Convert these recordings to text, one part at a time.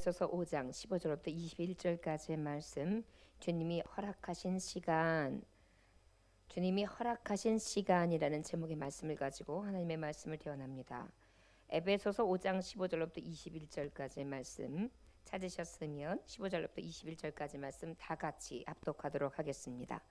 에베소서 5장 15절부터 21절까지의 말씀, 주님이 허락하신 시간이라는 제목의 말씀을 가지고 하나님의 말씀을 대언합니다. 에베소서 5장 15절부터 21절까지의 말씀 찾으셨으면 15절부터 21절까지 말씀 다 같이 합독하도록 하겠습니다.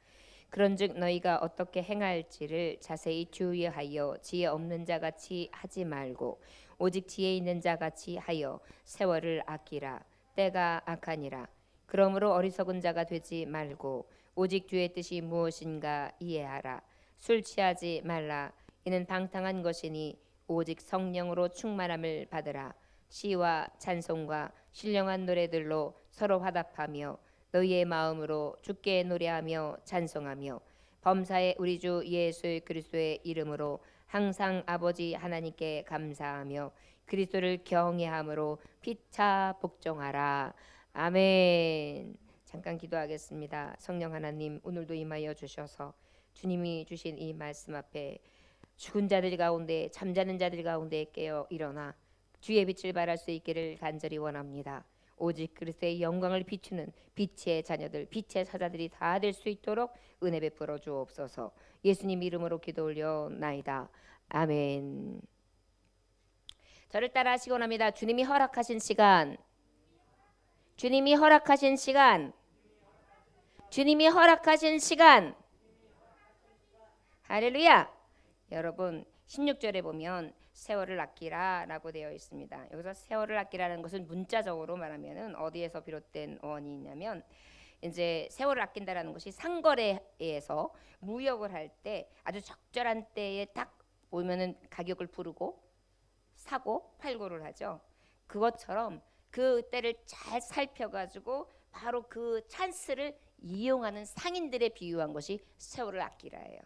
그런즉 너희가 어떻게 행할지를 자세히 주의하여 지혜 없는 자같이 하지 말고 오직 지혜 있는 자같이 하여 세월을 아끼라. 때가 악하니라. 그러므로 어리석은 자가 되지 말고 오직 주의 뜻이 무엇인가 이해하라. 술 취하지 말라. 이는 방탕한 것이니 오직 성령으로 충만함을 받으라. 시와 찬송과 신령한 노래들로 서로 화답하며 너희의 마음으로 주께 노래하며 찬송하며 범사의 우리 주 예수 그리스도의 이름으로 항상 아버지 하나님께 감사하며 그리스도를 경외함으로 피차 복종하라. 아멘. 잠깐 기도하겠습니다. 성령 하나님, 오늘도 임하여 주셔서 주님이 주신 이 말씀 앞에 죽은 자들 가운데, 잠자는 자들 가운데 깨어 일어나 주의 빛을 발할 수 있기를 간절히 원합니다. 오직 그리스도의 영광을 비추는 빛의 자녀들, 빛의 사자들이 다 될 수 있도록 은혜 베풀어 주옵소서. 예수님 이름으로 기도 올려나이다. 아멘. 저를 따라 하시기 원합니다. 주님이 허락하신 시간, 주님이 허락하신 시간, 주님이 허락하신 시간. 할렐루야. 여러분 16절에 보면 세월을 아끼라 라고 되어 있습니다. 여기서 세월을 아끼라는 것은 문자적으로 말하면 어디에서 비롯된 어원이냐면, 이제 세월을 아낀다라는 것이 상거래에서 무역을 할 때 아주 적절한 때에 딱 보면은 가격을 부르고 사고 팔고를 하죠. 그것처럼 그 때를 잘 살펴가지고 바로 그 찬스를 이용하는 상인들에 비유한 것이 세월을 아끼라예요.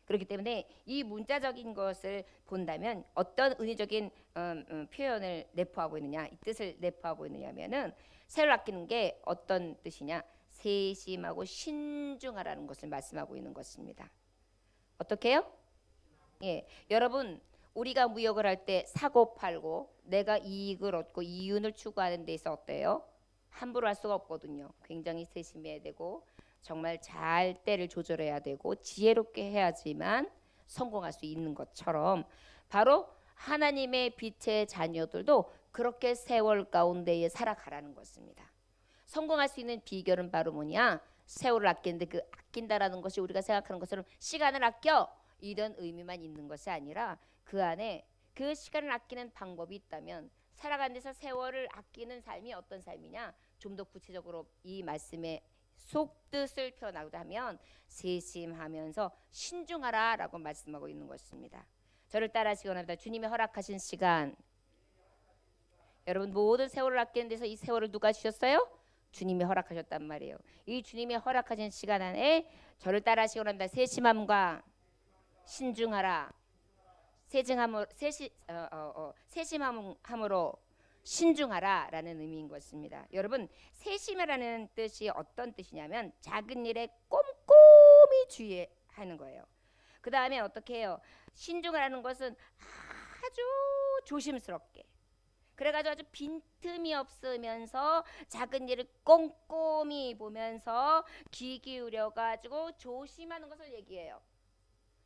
그렇기 때문에 이 문자적인 것을 본다면 어떤 은유적인 표현을 내포하고 있느냐, 이 뜻을 내포하고 있느냐면은 세월을 아끼는 게 어떤 뜻이냐, 세심하고 신중하라는 것을 말씀하고 있는 것입니다. 어떻게요? 예, 여러분 우리가 무역을 할 때 사고 팔고 내가 이익을 얻고 이윤을 추구하는 데 있어 어때요? 함부로 할 수가 없거든요. 굉장히 세심해야 되고 정말 잘 때를 조절해야 되고 지혜롭게 해야지만 성공할 수 있는 것처럼, 바로 하나님의 빛의 자녀들도 그렇게 세월 가운데에 살아가라는 것입니다. 성공할 수 있는 비결은 바로 뭐냐? 세월을 아끼는데, 그 아낀다라는 것이 우리가 생각하는 것처럼 시간을 아껴 이런 의미만 있는 것이 아니라 그 안에 그 시간을 아끼는 방법이 있다면, 살아가는 데서 세월을 아끼는 삶이 어떤 삶이냐, 좀 더 구체적으로 이 말씀의 속뜻을 표현하자면 세심하면서 신중하라 라고 말씀하고 있는 것입니다. 저를 따라하시기 원합니다. 주님이 허락하신 시간, 여러분 모든 세월을 아끼는 데서 이 세월을 누가 주셨어요? 주님이 허락하셨단 말이에요. 이 주님이 허락하신 시간 안에 저를 따라하시기 원합니다. 세심함과 신중하라. 세심함으로 신중하라 라는 의미인 것입니다. 여러분 세심이라는 뜻이 어떤 뜻이냐면 작은 일에 꼼꼼히 주의하는 거예요. 그 다음에 어떻게 해요? 신중하라는 것은 아주 조심스럽게, 그래가지고 아주 빈틈이 없으면서 작은 일을 꼼꼼히 보면서 귀 기울여가지고 조심하는 것을 얘기해요.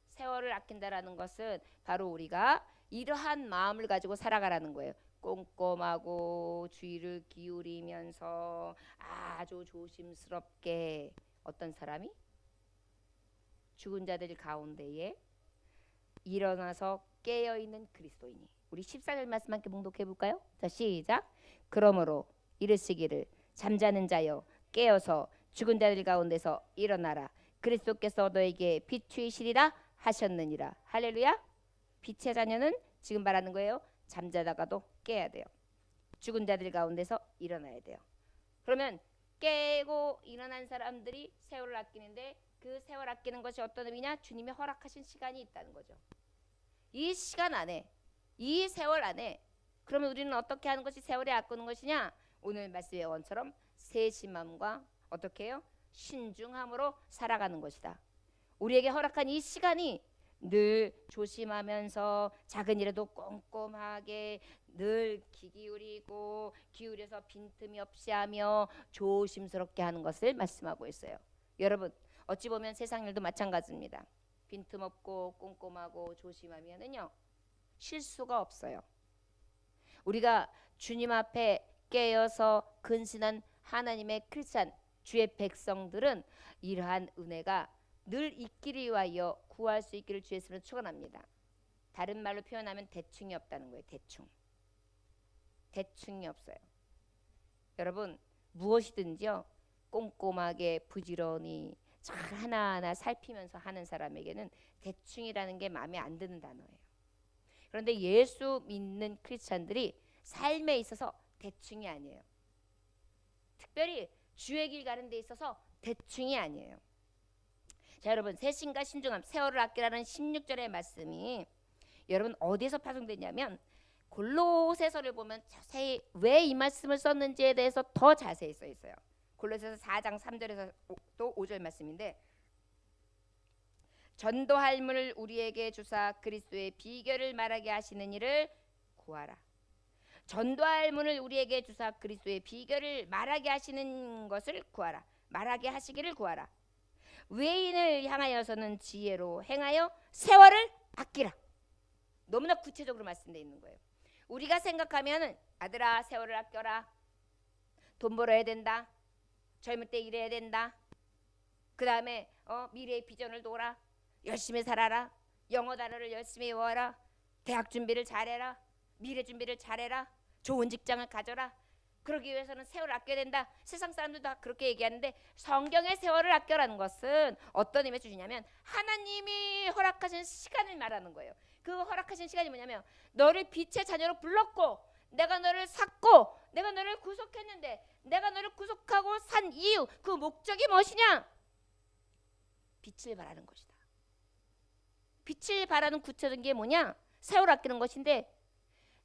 세월을 아낀다라는 것은 바로 우리가 이러한 마음을 가지고 살아가라는 거예요. 꼼꼼하고 주의를 기울이면서 아주 조심스럽게, 어떤 사람이? 죽은 자들 가운데에 일어나서 깨어있는 그리스도인이. 우리 14절 말씀 함께 봉독해 볼까요? 자, 시작. 그러므로 이르시기를 잠자는 자여 깨어서 죽은 자들 가운데서 일어나라. 그리스도께서 너에게 비추이시리라 하셨느니라. 할렐루야. 빛의 자녀는 지금 말하는 거예요. 잠자다가도 깨야 돼요. 죽은 자들 가운데서 일어나야 돼요. 그러면 깨고 일어난 사람들이 세월을 아끼는데, 그 세월 아끼는 것이 어떤 의미냐? 주님이 허락하신 시간이 있다는 거죠. 이 시간 안에, 이 세월 안에, 그러면 우리는 어떻게 하는 것이 세월에 아끼는 것이냐? 오늘 말씀의 원처럼 세심함과 어떻게 해요? 신중함으로 살아가는 것이다. 우리에게 허락한 이 시간이 늘 조심하면서 작은 일에도 꼼꼼하게 늘 귀 기울여서 빈틈이 없이 하며 조심스럽게 하는 것을 말씀하고 있어요. 여러분, 어찌 보면 세상 일도 마찬가지입니다. 빈틈 없고 꼼꼼하고 조심하면은요 실수가 없어요. 우리가 주님 앞에 깨어서 근신한 하나님의 크리스찬 주의 백성들은 이러한 은혜가 늘 있기를 위하여 구할 수 있기를 주의 이름으로 축원합니다. 다른 말로 표현하면 대충이 없다는 거예요. 대충이 없어요. 여러분, 무엇이든지요 꼼꼼하게 부지런히 잘 하나하나 살피면서 하는 사람에게는 대충이라는 게 마음에 안 드는 단어예요. 그런데 예수 믿는 크리스찬들이 삶에 있어서 대충이 아니에요. 특별히 주의 길 가는 데 있어서 대충이 아니에요. 자, 여러분, 새신과 신중함, 세월을 아끼라는 16절의 말씀이 여러분 어디에서 파송되냐면 골로새서를 보면 자세히 왜 이 말씀을 썼는지에 대해서 더 자세히 써 있어요. 골로새서 4장 3절에서 또 5절 말씀인데, 전도할 문을 우리에게 주사 그리스도의 비결을 말하게 하시는 이를 구하라. 전도할 문을 우리에게 주사 그리스도의 비결을 말하게 하시는 것을 구하라. 말하게 하시기를 구하라. 외인을 향하여서는 지혜로 행하여 세월을 아끼라. 너무나 구체적으로 말씀되어 있는 거예요. 우리가 생각하면은 아들아 세월을 아껴라. 돈 벌어야 된다. 젊을 때 일해야 된다. 그 다음에 미래의 비전을 둬라. 열심히 살아라. 영어 단어를 열심히 외워라. 대학 준비를 잘해라. 미래 준비를 잘해라. 좋은 직장을 가져라. 그러기 위해서는 세월을 아껴야 된다. 세상 사람들도 다 그렇게 얘기하는데 성경의 세월을 아껴라는 것은 어떤 의미를 주냐면 하나님이 허락하신 시간을 말하는 거예요. 그 허락하신 시간이 뭐냐면 너를 빛의 자녀로 불렀고 내가 너를 샀고 내가 너를 구속했는데 내가 너를 구속하고 산 이유 그 목적이 무엇이냐? 빛을 발하는 것이다. 빛을 발하는 구체적인 게 뭐냐? 세월을 아끼는 것인데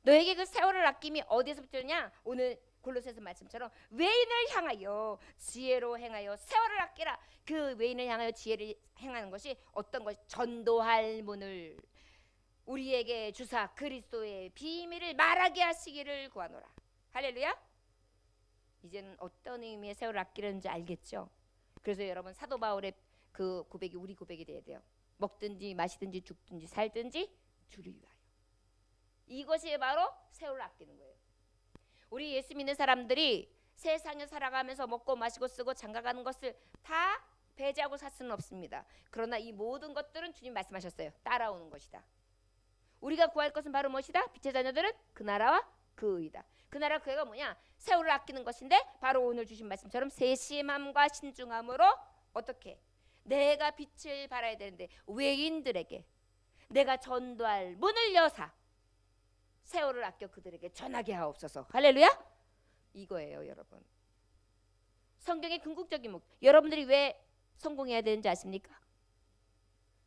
너에게 그 세월을 아낌이 어디에서부터냐? 오늘 골로새서 말씀처럼 외인을 향하여 지혜로 행하여 세월을 아끼라. 그 외인을 향하여 지혜를 행하는 것이 어떤 것이 전도할 문을 우리에게 주사 그리스도의 비밀을 말하게 하시기를 구하노라. 할렐루야. 이제는 어떤 의미의 세월을 아끼려는지 알겠죠? 그래서 여러분 사도 바울의 그 고백이 우리 고백이 돼야 돼요. 먹든지 마시든지 죽든지 살든지 주를 위하여. 이것이 바로 세월을 아끼는 거예요. 우리 예수 믿는 사람들이 세상에 살아가면서 먹고 마시고 쓰고 장가가는 것을 다 배제하고 살 수는 없습니다. 그러나 이 모든 것들은 주님 말씀하셨어요. 따라오는 것이다. 우리가 구할 것은 바로 무엇이다? 빛의 자녀들은 그 나라와 그 의다. 그 나라 그 의가 뭐냐? 세월을 아끼는 것인데 바로 오늘 주신 말씀처럼 세심함과 신중함으로 어떻게? 내가 빛을 발해야 되는데 외인들에게 내가 전도할 문을 여사 세월을 아껴 그들에게 전하게 하옵소서. 할렐루야. 이거예요 여러분. 성경의 궁극적인 목적. 여러분들이 왜 성공해야 되는지 아십니까?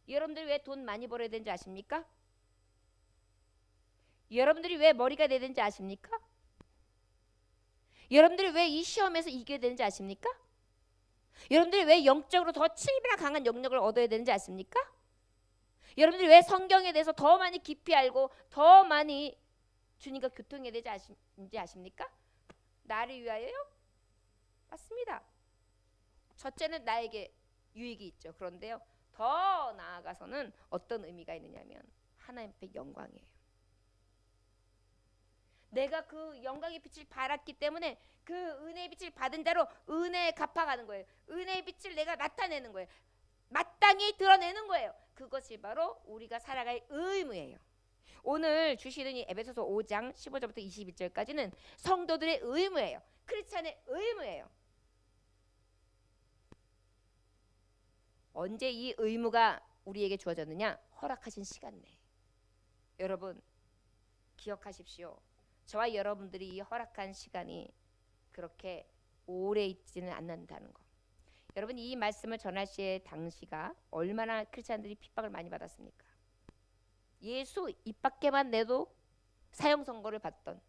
여러분들이 왜 돈 많이 벌어야 되는지 아십니까? 여러분들이 왜 머리가 돼야 되는지 아십니까? 여러분들이 왜 이 시험에서 이겨야 되는지 아십니까? 여러분들이 왜 영적으로 더 치밀한 강한 영역을 얻어야 되는지 아십니까? 여러분들이 왜 성경에 대해서 더 많이 깊이 알고 더 많이 주님과 교통해야 되지 아십니까? 나를 위하여요? 맞습니다. 첫째는 나에게 유익이 있죠. 그런데요 더 나아가서는 어떤 의미가 있느냐면 하나님 앞에 영광이에요. 내가 그 영광의 빛을 발았기 때문에 그 은혜의 빛을 받은 자로 은혜에 갚아가는 거예요. 은혜의 빛을 내가 나타내는 거예요. 마땅히 드러내는 거예요. 그것이 바로 우리가 살아갈 의무예요. 오늘 주시는 이 에베소서 5장 15절부터 21절까지는 성도들의 의무예요. 크리스찬의 의무예요. 언제 이 의무가 우리에게 주어졌느냐? 허락하신 시간 내에. 여러분 기억하십시오. 저와 여러분들이 이 허락한 시간이 그렇게 오래 있지는 않는다는 거. 여러분 이 말씀을 전할 시에 당시가 얼마나 크리스찬들이 핍박을 많이 받았습니까? 예수 입 밖에만 내도 사형 선고를 받던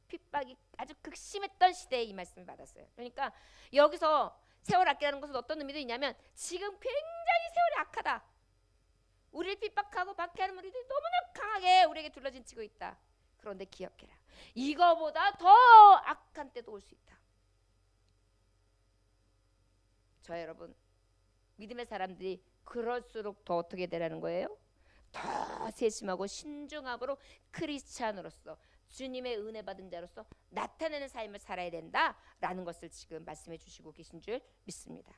핍박이 아주 극심했던 시대에 이 말씀을 받았어요. 그러니까 여기서 세월 아끼라는 것은 어떤 의미도 있냐면 지금 굉장히 세월이 악하다. 우리를 핍박하고 박해하는 우리들이 너무나 강하게 우리에게 둘러진 치고 있다. 그런데 기억해라. 이거보다 더 악한 때도 올 수 있다. 저 여러분, 믿음의 사람들이 그럴수록 더 어떻게 되라는 거예요? 더 세심하고 신중함으로 크리스찬으로서 주님의 은혜 받은 자로서 나타내는 삶을 살아야 된다라는 것을 지금 말씀해 주시고 계신 줄 믿습니다.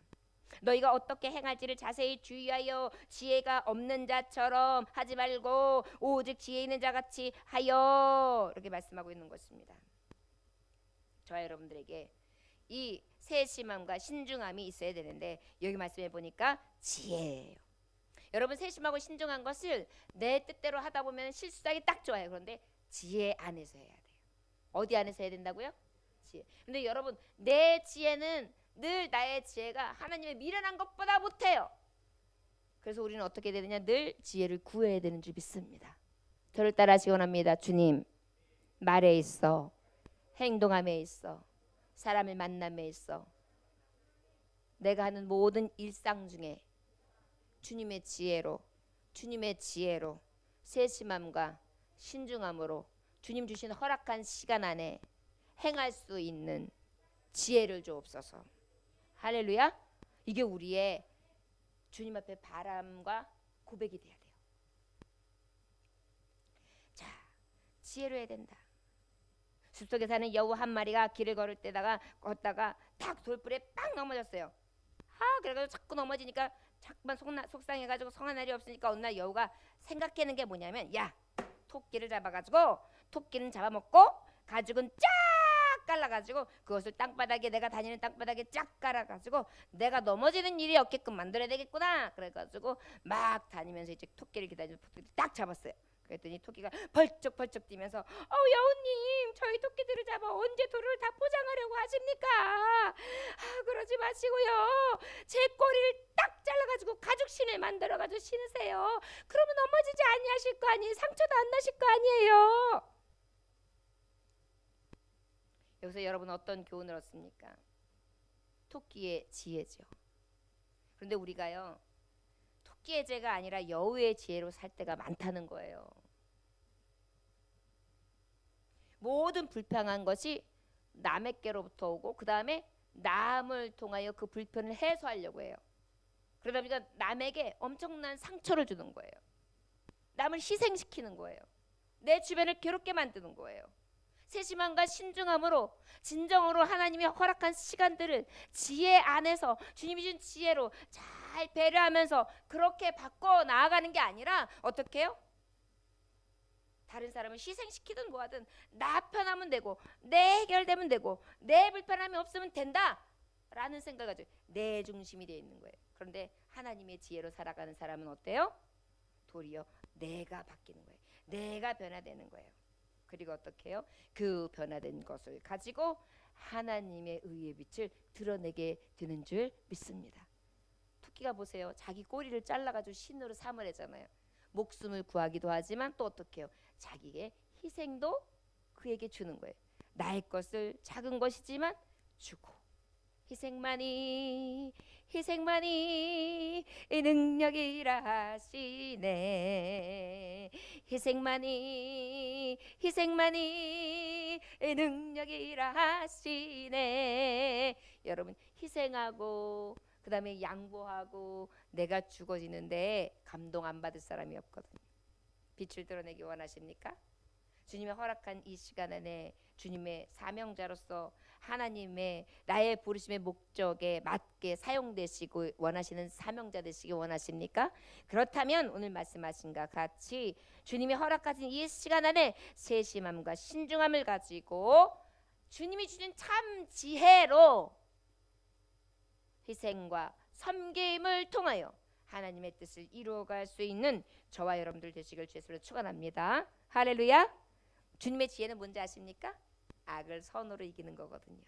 너희가 어떻게 행할지를 자세히 주의하여 지혜가 없는 자처럼 하지 말고 오직 지혜 있는 자같이 하여, 이렇게 말씀하고 있는 것입니다. 저와 여러분들에게 이 세심함과 신중함이 있어야 되는데 여기 말씀해 보니까 지혜예요. 여러분, 세심하고 신중한 것을 내 뜻대로 하다 보면 실수하기 딱 좋아요. 그런데 지혜 안에서 해야 돼요. 어디 안에서 해야 된다고요? 지혜. 근데 여러분, 내 지혜는 늘 나의 지혜가 하나님의 미련한 것보다 못해요. 그래서 우리는 어떻게 되느냐? 늘 지혜를 구해야 되는 줄 믿습니다. 저를 따라하시기 원합니다. 주님, 말에 있어, 행동함에 있어, 사람을 만남에 있어, 내가 하는 모든 일상 중에 주님의 지혜로 세심함과 신중함으로 주님 주신 허락한 시간 안에 행할 수 있는 지혜를 주옵소서. 할렐루야. 이게 우리의 주님 앞에 바람과 고백이 돼야 돼요. 자, 지혜로 해야 된다. 숲속에 사는 여우 한 마리가 길을 걷다가 탁 돌불에 빵 넘어졌어요. 그래가지고 자꾸 넘어지니까 자꾸만 속상해가지고 성한 날이 없으니까 어느 날 여우가 생각하는 게 뭐냐면, 야, 토끼를 잡아가지고 토끼는 잡아먹고 가죽은 쫙 깔라가지고 그것을 내가 다니는 땅바닥에 쫙 깔아가지고 내가 넘어지는 일이 없게끔 만들어야 되겠구나. 그래가지고 막 다니면서 이제 토끼를 기다리면서 토끼를 딱 잡았어요. 그랬더니 토끼가 벌쩍벌쩍 뛰면서 여우님, 저희 토끼들을 잡아 언제 도를 다 포장하려고 하십니까? 그러지 마시고요, 제 꼬리를 딱 잘라가지고 가죽신을 만들어가지고 신으세요. 그러면 넘어지지 아니하실 거 아니에요. 상처도 안 나실 거 아니에요. 여기서 여러분 어떤 교훈을 얻습니까? 토끼의 지혜죠. 그런데 우리가요, 토끼의 지혜가 아니라 여우의 지혜로 살 때가 많다는 거예요. 모든 불평한 것이 남에게로부터 오고 그 다음에 남을 통하여 그 불편을 해소하려고 해요. 그러다 보니까 남에게 엄청난 상처를 주는 거예요. 남을 희생시키는 거예요. 내 주변을 괴롭게 만드는 거예요. 세심함과 신중함으로 진정으로 하나님이 허락한 시간들을 지혜 안에서 주님이 준 지혜로 잘 배려하면서 그렇게 바꿔 나아가는 게 아니라 어떻게 해요? 다른 사람을 희생시키든 뭐하든 나 편하면 되고 내 해결되면 되고 내 불편함이 없으면 된다 라는 생각을 가지고 내 중심이 되어 있는 거예요. 그런데 하나님의 지혜로 살아가는 사람은 어때요? 도리어 내가 바뀌는 거예요. 내가 변화되는 거예요. 그리고 어떻게 해요? 그 변화된 것을 가지고 하나님의 의의 빛을 드러내게 되는 줄 믿습니다. 토끼가 보세요. 자기 꼬리를 잘라가지고 신으로 삼으래잖아요. 목숨을 구하기도 하지만 또 어떻게 해요? 자기의 희생도 그에게 주는 거예요. 나의 것을 작은 것이지만 주고 희생만이 능력이라 하시네. 희생만이 능력이라 하시네. 여러분, 희생하고 그 다음에 양보하고 내가 죽어지는데 감동 안 받을 사람이 없거든요. 빛을 드러내기 원하십니까? 주님의 허락한 이 시간 안에 주님의 사명자로서 하나님의 나의 부르심의 목적에 맞게 사용되시고 원하시는 사명자 되시기 원하십니까? 그렇다면 오늘 말씀하신 것 같이 주님이 허락하신 이 시간 안에 세심함과 신중함을 가지고 주님이 주신 참 지혜로 희생과 섬김을 통하여 하나님의 뜻을 이루어갈 수 있는 저와 여러분들 되시길 주님으로 축원합니다. 할렐루야. 주님의 지혜는 뭔지 아십니까? 악을 선으로 이기는 거거든요.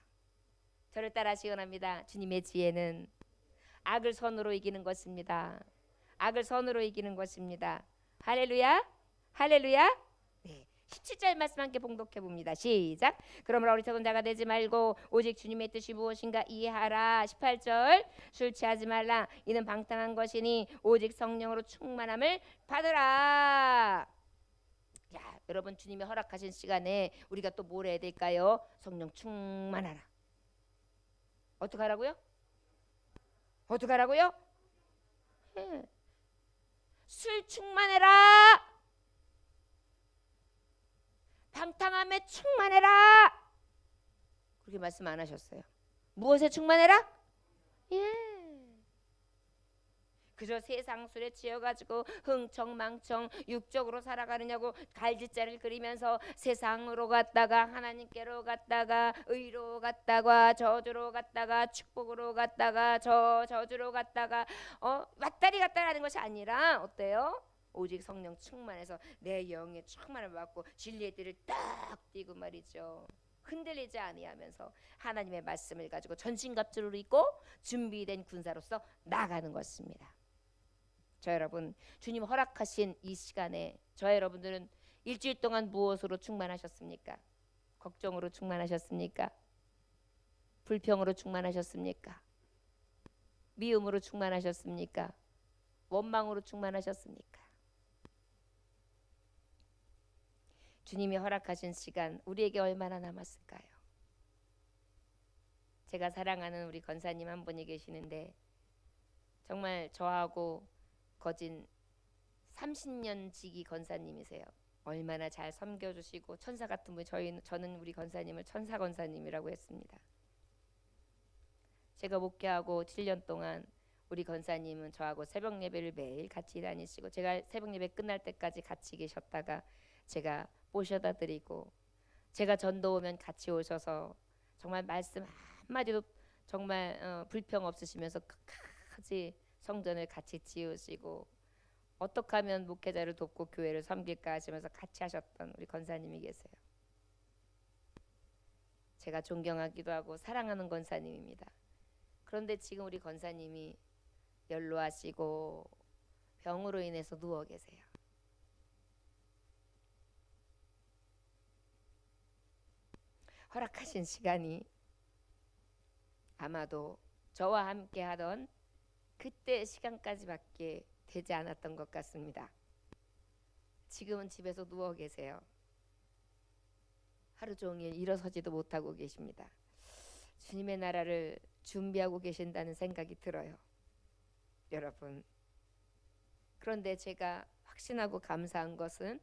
저를 따라 하시기 원합니다. 주님의 지혜는 악을 선으로 이기는 것입니다. 악을 선으로 이기는 것입니다. 할렐루야. 할렐루야. 네. 17절 말씀 함께 봉독해 봅니다. 시작. 그러므로 어리석은 자가 되지 말고 오직 주님의 뜻이 무엇인가 이해하라. 18절. 술 취하지 말라. 이는 방탕한 것이니 오직 성령으로 충만함을 받으라. 자, 여러분 주님이 허락하신 시간에 우리가 또 뭘 해야 될까요? 성령 충만하라. 어떻게 하라고요? 어떻게 하라고요? 예. 술 충만해라. 방탕함에 충만해라. 그렇게 말씀 안 하셨어요. 무엇에 충만해라? 예. 그저 세상 술에 취해가지고 흥청망청 육적으로 살아가느냐고 갈짓자를 그리면서 세상으로 갔다가 하나님께로 갔다가 의로 갔다가 저주로 갔다가 축복으로 갔다가 저주로 갔다가 왔다리 갔다 하는 것이 아니라 어때요? 오직 성령 충만해서 내 영에 충만을 받고 진리의 띠를 딱 띄고 말이죠. 흔들리지 아니하면서 하나님의 말씀을 가지고 전신갑주를 입고 준비된 군사로서 나가는 것입니다. 저 여러분, 주님 허락하신 이 시간에 저 여러분들은 일주일 동안 무엇으로 충만하셨습니까? 걱정으로 충만하셨습니까? 불평으로 충만하셨습니까? 미움으로 충만하셨습니까? 원망으로 충만하셨습니까? 주님이 허락하신 시간 우리에게 얼마나 남았을까요? 제가 사랑하는 우리 권사님 한 분이 계시는데 정말 저하고 거진 30년 지기 권사님이세요. 얼마나 잘 섬겨주시고 천사 같은 분. 저는 우리 권사님을 천사 권사님이라고 했습니다. 제가 목회하고 7년 동안 우리 권사님은 저하고 새벽 예배를 매일 같이 다니시고 제가 새벽 예배 끝날 때까지 같이 계셨다가 제가 모셔다 드리고 제가 전도 오면 같이 오셔서 정말 말씀 한마디도 정말 불평 없으시면서 끝까지 성전을 같이 지으시고 어떻게 하면 목회자를 돕고 교회를 섬길까 하시면서 같이 하셨던 우리 권사님이 계세요. 제가 존경하기도 하고 사랑하는 권사님입니다. 그런데 지금 우리 권사님이 연로하시고 병으로 인해서 누워 계세요. 허락하신 시간이 아마도 저와 함께 하던 그때 시간까지밖에 되지 않았던 것 같습니다. 지금은 집에서 누워 계세요. 하루 종일 일어서지도 못하고 계십니다. 주님의 나라를 준비하고 계신다는 생각이 들어요. 여러분, 그런데 제가 확신하고 감사한 것은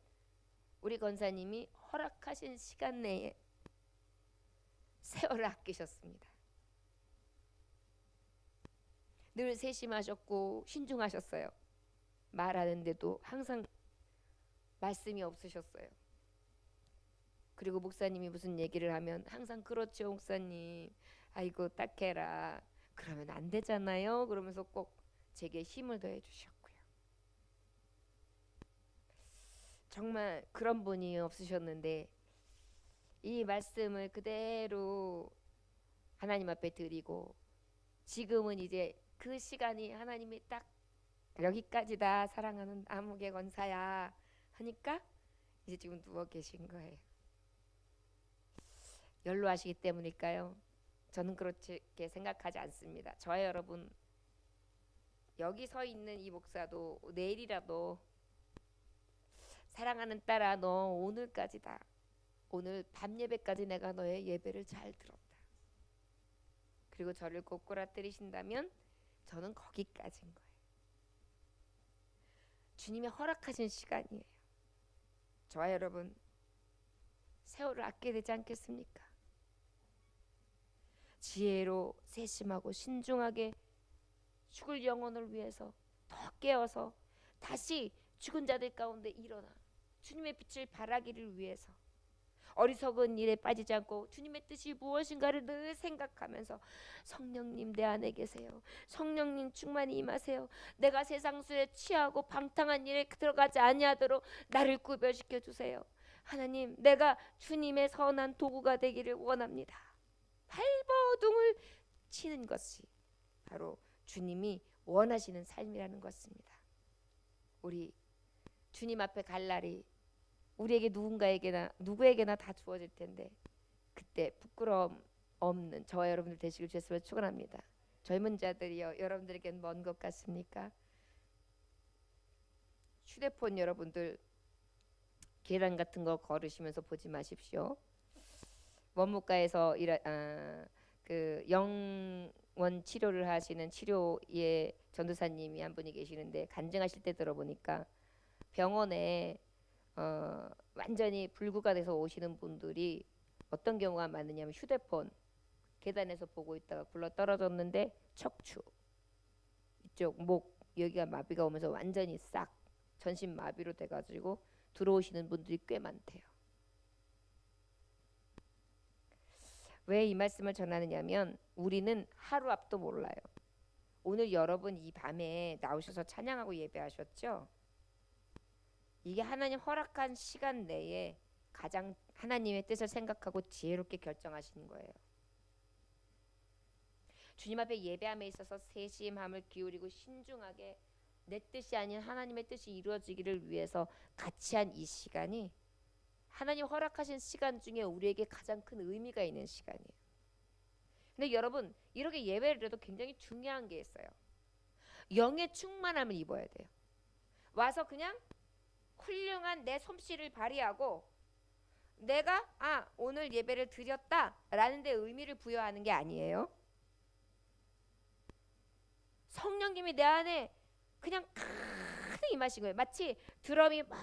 우리 권사님이 허락하신 시간 내에 세월을 아끼셨습니다. 늘 세심하셨고 신중하셨어요. 말하는데도 항상 말씀이 없으셨어요. 그리고 목사님이 무슨 얘기를 하면 항상 그렇죠 목사님, 아이고 딱해라, 그러면 안 되잖아요, 그러면서 꼭 제게 힘을 더해 주셨고요. 정말 그런 분이 없으셨는데 이 말씀을 그대로 하나님 앞에 드리고 지금은 이제 그 시간이 하나님이 딱 여기까지다 사랑하는 아무개 권사야 하니까 이제 지금 누워 계신 거예요. 연로하시기 때문일까요? 저는 그렇게 생각하지 않습니다. 저와 여러분, 여기 서 있는 이 목사도 내일이라도 사랑하는 딸아 너 오늘까지다, 오늘 밤 예배까지 내가 너의 예배를 잘 들었다, 그리고 저를 꼬꾸라뜨리신다면 저는 거기까지인 거예요. 주님이 허락하신 시간이에요. 저와 여러분 세월을 아껴야 되지 않겠습니까? 지혜로 세심하고 신중하게 죽을 영혼을 위해서 더 깨어서 다시 죽은 자들 가운데 일어나 주님의 빛을 발하기를 위해서 어리석은 일에 빠지지 않고 주님의 뜻이 무엇인가를 늘 생각하면서 성령님 내 안에 계세요, 성령님 충만히 임하세요, 내가 세상 술에 취하고 방탕한 일에 들어가지 아니하도록 나를 구별시켜 주세요, 하나님 내가 주님의 선한 도구가 되기를 원합니다. 발버둥을 치는 것이 바로 주님이 원하시는 삶이라는 것입니다. 우리 주님 앞에 갈 날이 우리에게 누구에게나 다 주어질 텐데 그때 부끄러움 없는 저와 여러분들 되시길 주님으로 축원합니다. 젊은 자들이여, 여러분들에겐 먼 것 같습니까? 휴대폰 여러분들 계단 같은 거 걸으시면서 보지 마십시오. 원무과에서 그 영원 치료를 하시는 치료의 전도사님이 한 분이 계시는데 간증하실 때 들어보니까 병원에 완전히 불구가 돼서 오시는 분들이 어떤 경우가 많으냐면 휴대폰 계단에서 보고 있다가 굴러 떨어졌는데 척추 이쪽 목 여기가 마비가 오면서 완전히 싹 전신 마비로 돼가지고 들어오시는 분들이 꽤 많대요. 왜 이 말씀을 전하느냐면 우리는 하루 앞도 몰라요. 오늘 여러분 이 밤에 나오셔서 찬양하고 예배하셨죠? 이게 하나님 허락한 시간 내에 가장 하나님의 뜻을 생각하고 지혜롭게 결정하시는 거예요. 주님 앞에 예배함에 있어서 세심함을 기울이고 신중하게 내 뜻이 아닌 하나님의 뜻이 이루어지기를 위해서 같이 한 이 시간이 하나님 허락하신 시간 중에 우리에게 가장 큰 의미가 있는 시간이에요. 근데 여러분 이렇게 예배를 해도 굉장히 중요한 게 있어요. 영의 충만함을 입어야 돼요. 와서 그냥 훌륭한 내 솜씨를 발휘하고 내가 오늘 예배를 드렸다라는 데 의미를 부여하는 게 아니에요. 성령님이 내 안에 그냥 가득 임하신 거예요. 마치 드럼이 막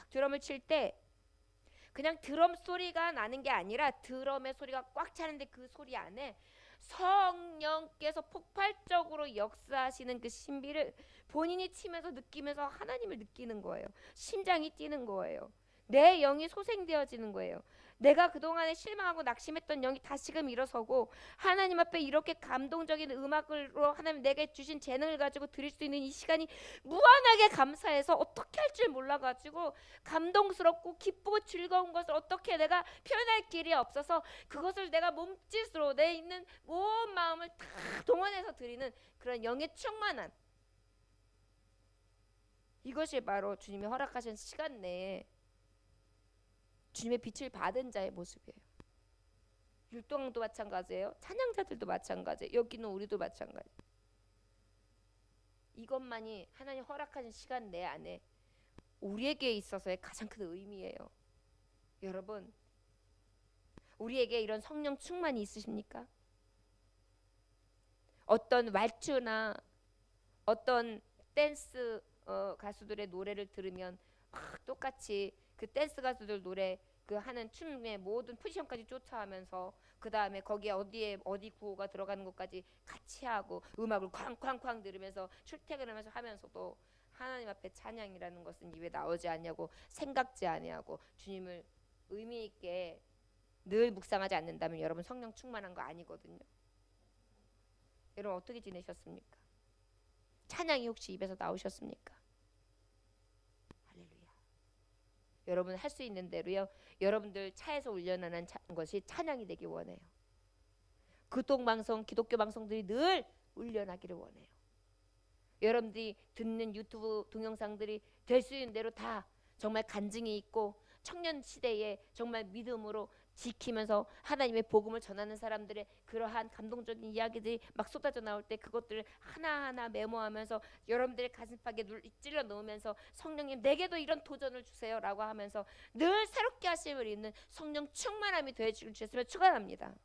드럼을 칠 때 그냥 드럼 소리가 나는 게 아니라 드럼의 소리가 꽉 차는데 그 소리 안에 성령께서 폭발적으로 역사하시는 그 신비를 본인이 치면서 느끼면서 하나님을 느끼는 거예요. 심장이 뛰는 거예요. 내 영이 소생되어지는 거예요. 내가 그동안에 실망하고 낙심했던 영이 다시금 일어서고 하나님 앞에 이렇게 감동적인 음악으로 하나님 내게 주신 재능을 가지고 드릴 수 있는 이 시간이 무한하게 감사해서 어떻게 할 줄 몰라가지고 감동스럽고 기쁘고 즐거운 것을 어떻게 내가 표현할 길이 없어서 그것을 내가 몸짓으로 내 있는 온 마음을 다 동원해서 드리는 그런 영의 충만한 이것이 바로 주님이 허락하신 시간 내에 주님의 빛을 받은 자의 모습이에요. 율동도 마찬가지예요. 찬양자들도 마찬가지예요. 여기는 우리도 마찬가지. 이것만이 하나님 허락하신 시간 내 안에 우리에게 있어서의 가장 큰 의미예요. 여러분, 우리에게 이런 성령 충만이 있으십니까? 어떤 왈츠나 어떤 댄스 가수들의 노래를 들으면 똑같이 그 댄스 가수들 노래 그 하는 춤의 모든 포지션까지 쫓아가면서 그 다음에 거기에 어디 구호가 들어가는 것까지 같이 하고 음악을 쾅쾅쾅 들으면서 출퇴근하면서 하면서도 하나님 앞에 찬양이라는 것은 입에 나오지 않냐고 생각지 아니하고 주님을 의미 있게 늘 묵상하지 않는다면 여러분 성령 충만한 거 아니거든요. 여러분 어떻게 지내셨습니까? 찬양이 혹시 입에서 나오셨습니까? 여러분 할 수 있는 대로요. 여러분들 차에서 울려나는 것이 찬양이 되기 원해요. 교통방송, 기독교 방송들이 늘 울려나기를 원해요. 여러분들이 듣는 유튜브 동영상들이 될 수 있는 대로 다 정말 간증이 있고 청년 시대에 정말 믿음으로 지키면서 하나님의 복음을 전하는 사람들의 그러한 감동적인 이야기들이 막 쏟아져 나올 때 그것들을 하나하나 메모하면서 여러분들의 가슴팍에 찔러 넣으면서 성령님 내게도 이런 도전을 주세요 라고 하면서 늘 새롭게 하심을 입는 성령 충만함이 되어주셨으면 축원합니다.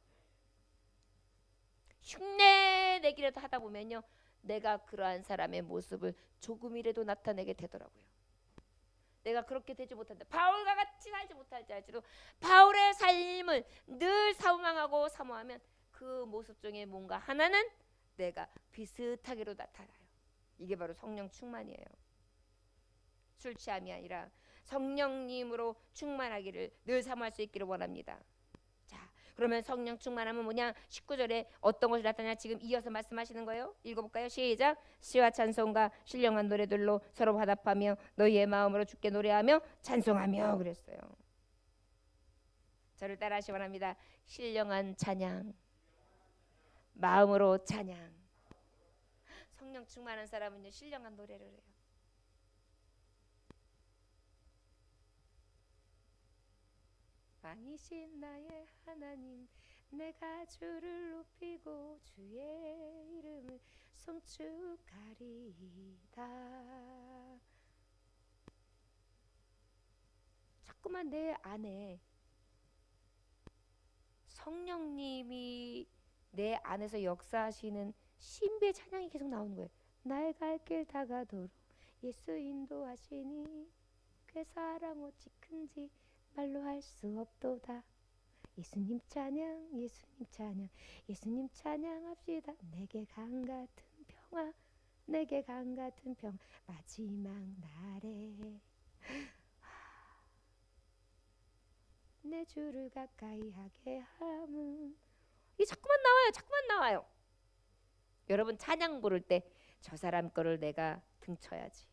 흉내 내기라도 하다 보면요 내가 그러한 사람의 모습을 조금이라도 나타내게 되더라고요. 내가 그렇게 되지 못한다. 바울과 같이 살지 못할지 알지도 바울의 삶을 늘 사모하고 사모하면 그 모습 중에 뭔가 하나는 내가 비슷하게로 나타나요. 이게 바로 성령 충만이에요. 술 취함이 아니라 성령님으로 충만하기를 늘 사모할 수 있기를 원합니다. 자, 그러면 성령 충만하면 뭐냐? 19절에 어떤 것이 나타나냐? 지금 이어서 말씀하시는 거예요. 읽어볼까요? 시작. 시와 찬송과 신령한 노래들로 서로 화답하며 너희의 마음으로 주께 노래하며 찬송하며 그랬어요. 저를 따라하시 바랍니다. 신령한 찬양, 마음으로 찬양. 성령 충만한 사람은요 신령한 노래를 해요. 왕이신 나의 하나님 내가 주를 높이고 주의 이름을 송축하리이다. 자꾸만 내 안에 성령님이 내 안에서 역사하시는 신비의 찬양이 계속 나오는 거예요. 나의 갈 길 다가도록 예수 인도하시니 그 사랑 어찌 큰지 말로 할 수 없도다. 예수님 찬양 예수님 찬양 예수님 찬양합시다. 내게 강 같은 평화 내게 강 같은 평화 마지막 날에 내 주를 가까이 하게 함은 이 자꾸만 나와요. 여러분 찬양 부를 때 저 사람 거를 내가 등쳐야지.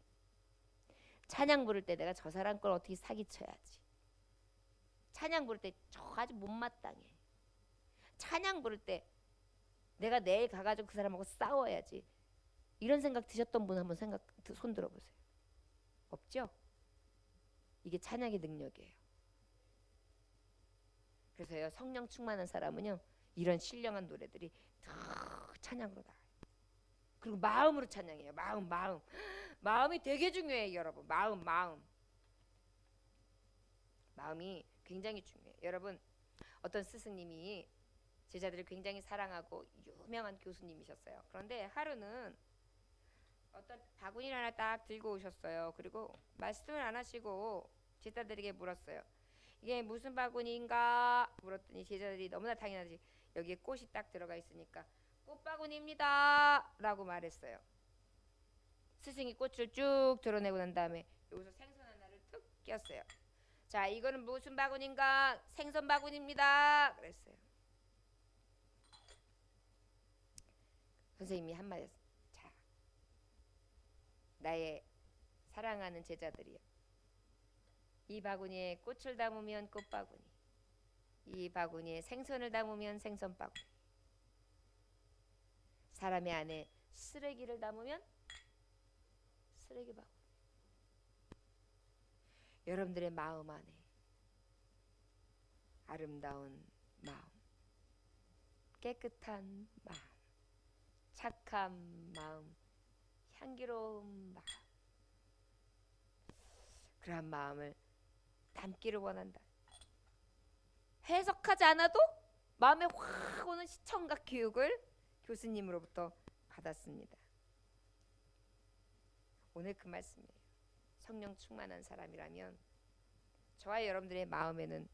찬양 부를 때 내가 저 사람 걸 어떻게 사기쳐야지. 찬양 부를 때 저 아주 못마땅해. 찬양 부를 때 내가 내일 가가지고 그 사람하고 싸워야지. 이런 생각 드셨던 분 한번 손 들어보세요. 없죠? 이게 찬양의 능력이에요. 그래서요 성령 충만한 사람은요 이런 신령한 노래들이 다 찬양으로 나와요. 그리고 마음으로 찬양해요. 마음이 되게 중요해요. 여러분 마음이 굉장히 중요해요. 여러분 어떤 스승님이 제자들을 굉장히 사랑하고 유명한 교수님이셨어요. 그런데 하루는 어떤 바구니를 하나 딱 들고 오셨어요. 그리고 말씀을 안 하시고 제자들에게 물었어요. 이게 무슨 바구니인가 물었더니 제자들이 너무나 당연하지 여기에 꽃이 딱 들어가 있으니까 꽃바구니입니다 라고 말했어요. 스승이 꽃을 쭉 드러내고 난 다음에 여기서 생선 하나를 툭 꼈어요. 자 이거는 무슨 바구니인가 생선 바구니입니다 그랬어요. 선생님이 한마디 했어요. 자 나의 사랑하는 제자들이요, 이 바구니에 꽃을 담으면 꽃바구니, 이 바구니에 생선을 담으면 생선 바구니, 사람의 안에 쓰레기를 담으면 쓰레기 바구니. 여러분들의 마음 안에 아름다운 마음, 깨끗한 마음, 착한 마음, 향기로운 마음, 그러한 마음을 담기를 원한다. 해석하지 않아도 마음에 확 오는 시청각 교육을 교수님으로부터 받았습니다. 오늘 그 말씀이에요. 성령 충만한 사람이라면 저와 여러분들의 마음에는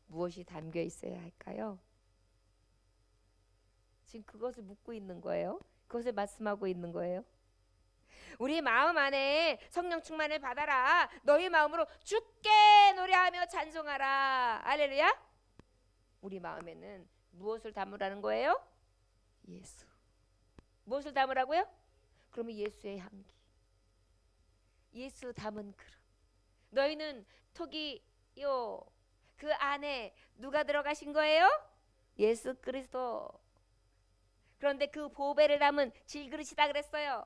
무엇이 담겨 있어야 할까요? 지금 그것을 묻고 있는 거예요. 그것을 말씀하고 있는 거예요. 우리 마음 안에 성령 충만을 받아라. 너희 마음으로 주께 노래하며 찬송하라. 할렐루야. 우리 마음에는 무엇을 담으라는 거예요? 예수. 무엇을 담으라고요? 그러면 예수의 향기, 예수 담은 그릇. 너희는 톡이요, 그 안에 누가 들어가신 거예요? 예수 그리스도. 그런데 그 보배를 담은 질그릇이다 그랬어요.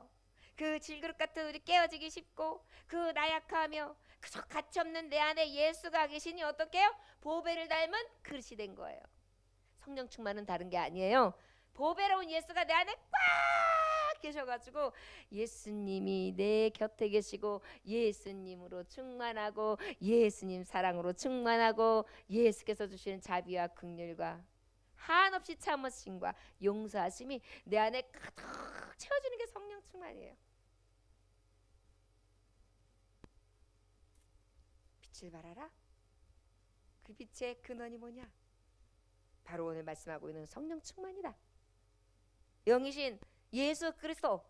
그 질그릇 같은 우리 깨어지기 쉽고 그 나약하며 그저 가치없는 내 안에 예수가 계시니 어떻게 해요? 보배를 닮은 그릇이 된 거예요. 성령 충만은 다른 게 아니에요. 보배로운 예수가 내 안에 꽉 계셔가지고 예수님이 내 곁에 계시고 예수님으로 충만하고 예수님 사랑으로 충만하고 예수께서 주시는 자비와 긍휼과 한없이 참으심과 용서하심이 내 안에 가득 채워지는 게 성령 충만이에요. 빛을 발하라. 그 빛의 근원이 뭐냐? 바로 오늘 말씀하고 있는 성령 충만이다. 영이신 예수 그리스도,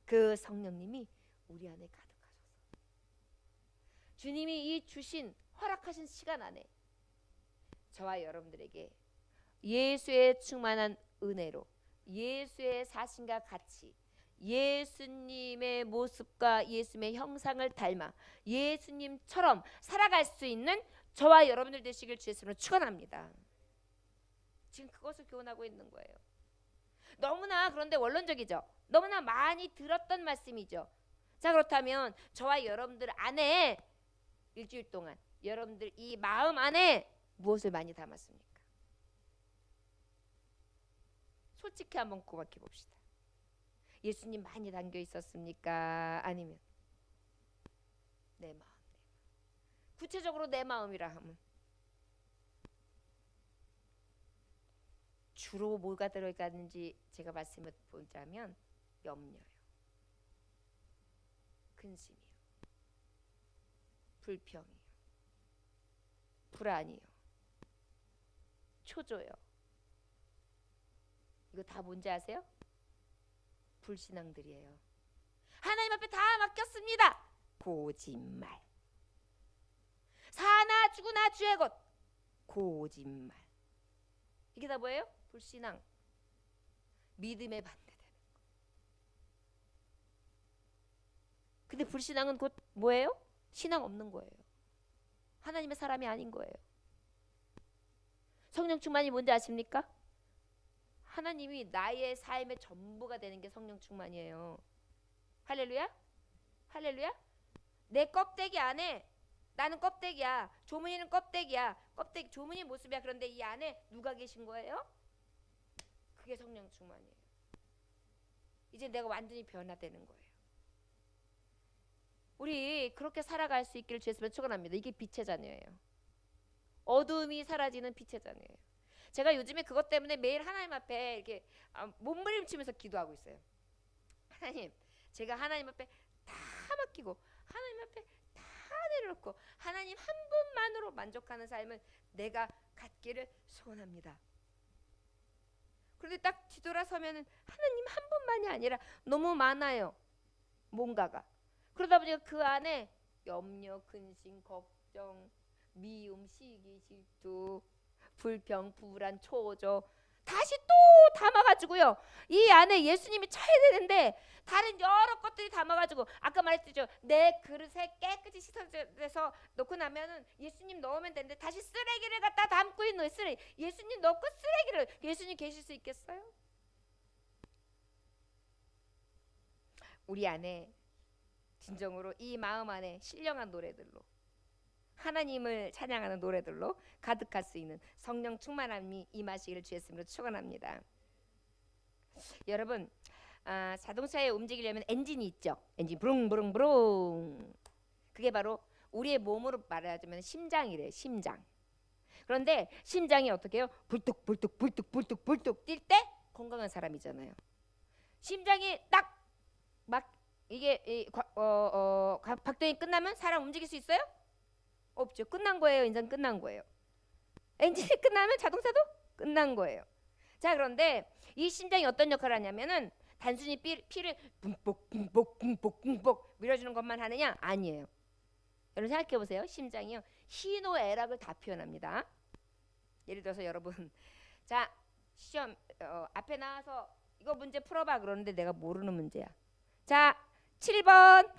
그 성령님이 우리 안에 가득하셔서 주님이 이 주신 허락하신 시간 안에 저와 여러분들에게 예수의 충만한 은혜로 예수의 사신과 같이 예수님의 모습과 예수님의 형상을 닮아 예수님처럼 살아갈 수 있는 저와 여러분들 되시길 주의 이름으로 축원합니다. 지금 그것을 교훈하고 있는 거예요. 너무나 그런데 원론적이죠. 너무나 많이 들었던 말씀이죠. 자, 그렇다면 저와 여러분들 안에 일주일 동안 여러분들 이 마음 안에 무엇을 많이 담았습니까? 솔직히 한번 고백해 봅시다. 예수님 많이 담겨 있었습니까? 아니면 내 마음, 구체적으로 내 마음이라 하면 주로 뭐가 들어있는지 제가 말씀을 보자면 염려요, 근심이요, 불평이요, 불안이요, 초조요. 이거 다 뭔지 아세요? 불신앙들이에요. 하나님 앞에 다 맡겼습니다. 거짓말. 사나 죽으나 주의 것. 거짓말. 이게 다 뭐예요? 불신앙. 믿음에 반대되는 거. 근데 불신앙은 곧 뭐예요? 신앙 없는 거예요. 하나님의 사람이 아닌 거예요. 성령 충만이 뭔지 아십니까? 하나님이 나의 삶의 전부가 되는 게 성령 충만이에요. 할렐루야? 할렐루야? 내 껍데기 안에 나는 껍데기야. 조문이는 껍데기야. 껍데기 조문이 모습이야. 그런데 이 안에 누가 계신 거예요? 그게 성령 충만이에요. 이제 내가 완전히 변화되는 거예요. 우리 그렇게 살아갈 수 있기를 주님으로 축원합니다. 이게 빛의 자녀예요. 어둠이 사라지는 빛의 자녀예요. 제가 요즘에 그것 때문에 매일 하나님 앞에 이렇게 몸부림치면서 기도하고 있어요. 하나님, 제가 하나님 앞에 다 맡기고 하나님 앞에 다 내려놓고 하나님 한 분만으로 만족하는 삶을 내가 갖기를 소원합니다. 그런데 딱 뒤돌아서면은 하나님 한 분만이 아니라 너무 많아요. 뭔가가. 그러다 보니까 그 안에 염려, 근심, 걱정, 미움, 시기, 질투, 불평, 불안, 초조 다시 또 담아가지고요. 이 안에 예수님이 쳐야 되는데 다른 여러 것들이 담아가지고 아까 말했죠. 내 그릇에 깨끗이 씻어서 놓고 나면은 예수님 넣으면 되는데 다시 쓰레기를 갖다 담고 있는 쓰레기. 예수님 넣고 쓰레기를 예수님 계실 수 있겠어요? 우리 안에 진정으로 이 마음 안에 신령한 노래들로 하나님을 찬양하는 노래들로 가득할 수 있는 성령 충만함이 임하시기를 주의 이름으로 축원합니다. 여러분, 자동차에 움직이려면 엔진이 있죠. 엔진 부릉부릉부릉. 그게 바로 우리의 몸으로 말하자면 심장이래요. 심장. 그런데 심장이 어떻게 해요? 불뚝불뚝불뚝불뚝불뚝 뛸 때 건강한 사람이잖아요. 심장이 딱 막 이게 박동이 끝나면 사람 움직일 수 있어요? 없죠. 끝난 거예요. 인생 끝난 거예요. 엔진이 끝나면 자동차도 끝난 거예요. 자, 그런데 이 심장이 어떤 역할을 하냐면은 단순히 피를 붕복붕복붕복붕복 밀어주는 것만 하느냐? 아니에요. 여러분 생각해 보세요. 심장이요. 희노애락을 다 표현합니다. 예를 들어서 여러분, 자 시험 앞에 나와서 이거 문제 풀어봐 그러는데 내가 모르는 문제야. 자, 7번,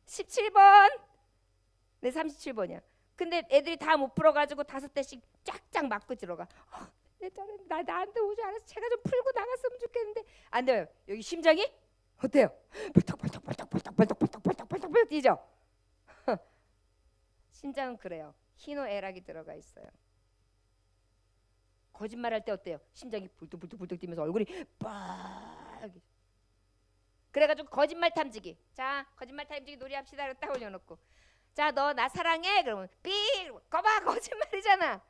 17번, 내 37번이야. 근데 애들이 다 못 풀어가지고 5대씩 쫙쫙 맞고 들어가. 나한테 오지 않아서 제가 좀 풀고 나갔으면 좋겠는데 안 돼요. 여기 심장이 어때요? 벌떡벌떡벌떡벌떡벌떡벌떡벌떡벌떡 뛰죠. 심장은 그래요. 희노애락이 들어가 있어요. 거짓말할 때 어때요? 심장이 불뚝불뚝불뚝 뛰면서 얼굴이 빨개. 그래가지고 거짓말 탐지기. 자, 거짓말 탐지기 놀이합시다. 딱 올려놓고. 자, 너 나 사랑해? 그러면 삐! 거봐, 거짓말이잖아.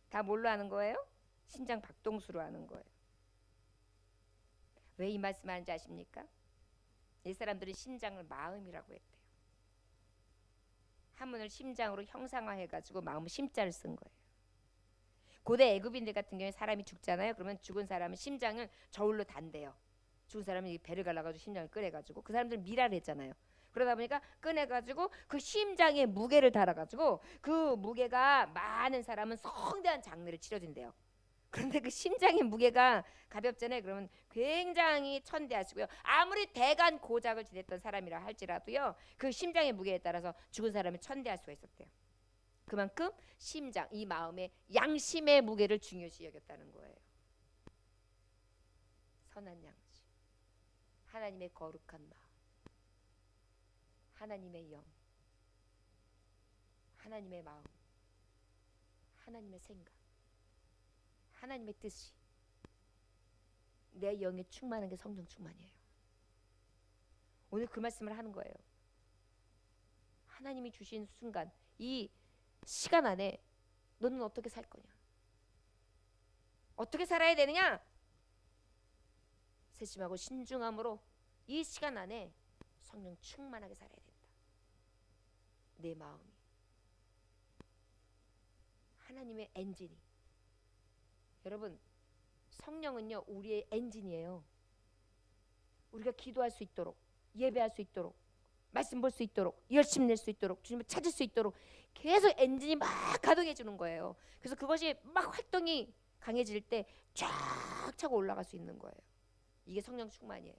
다 뭘로 하는 거예요? 심장 박동수로 하는 거예요. 왜 이 말씀하는지 아십니까? 이 사람들은 심장을 마음이라고 했대요. 한문을 심장으로 형상화해가지고 마음 심자를 쓴 거예요. 고대 애굽인들 같은 경우에 사람이 죽잖아요. 그러면 죽은 사람은 심장을 저울로 단대요. 죽은 사람은 배를 갈라가지고 심장을 꺼내가지고 그 사람들은 미라를 했잖아요. 그러다 보니까 꺼내가지고 그 심장에 무게를 달아가지고 그 무게가 많은 사람은 성대한 장례를 치러진대요. 그런데 그 심장의 무게가 가볍잖아요. 그러면 굉장히 천대하시고요. 아무리 대간 고작을 지냈던 사람이라 할지라도요. 그 심장의 무게에 따라서 죽은 사람이 천대할 수가 있었대요. 그만큼 심장, 이 마음의 양심의 무게를 중요시 여겼다는 거예요. 선한 양심, 하나님의 거룩한 마음, 하나님의 영, 하나님의 마음, 하나님의 생각, 하나님의 뜻이 내 영에 충만한 게 성령 충만이에요. 오늘 그 말씀을 하는 거예요. 하나님이 주신 순간, 이 시간 안에 너는 어떻게 살 거냐? 어떻게 살아야 되느냐? 세심하고 신중함으로 이 시간 안에 성령 충만하게 살아야 된다. 내 마음이 하나님의 엔진이. 여러분, 성령은요 우리의 엔진이에요. 우리가 기도할 수 있도록, 예배할 수 있도록, 말씀 볼 수 있도록, 열심히 낼 수 있도록, 주님을 찾을 수 있도록 계속 엔진이 막 가동해 주는 거예요. 그래서 그것이 막 활동이 강해질 때 쫙 차고 올라갈 수 있는 거예요. 이게 성령 충만이에요.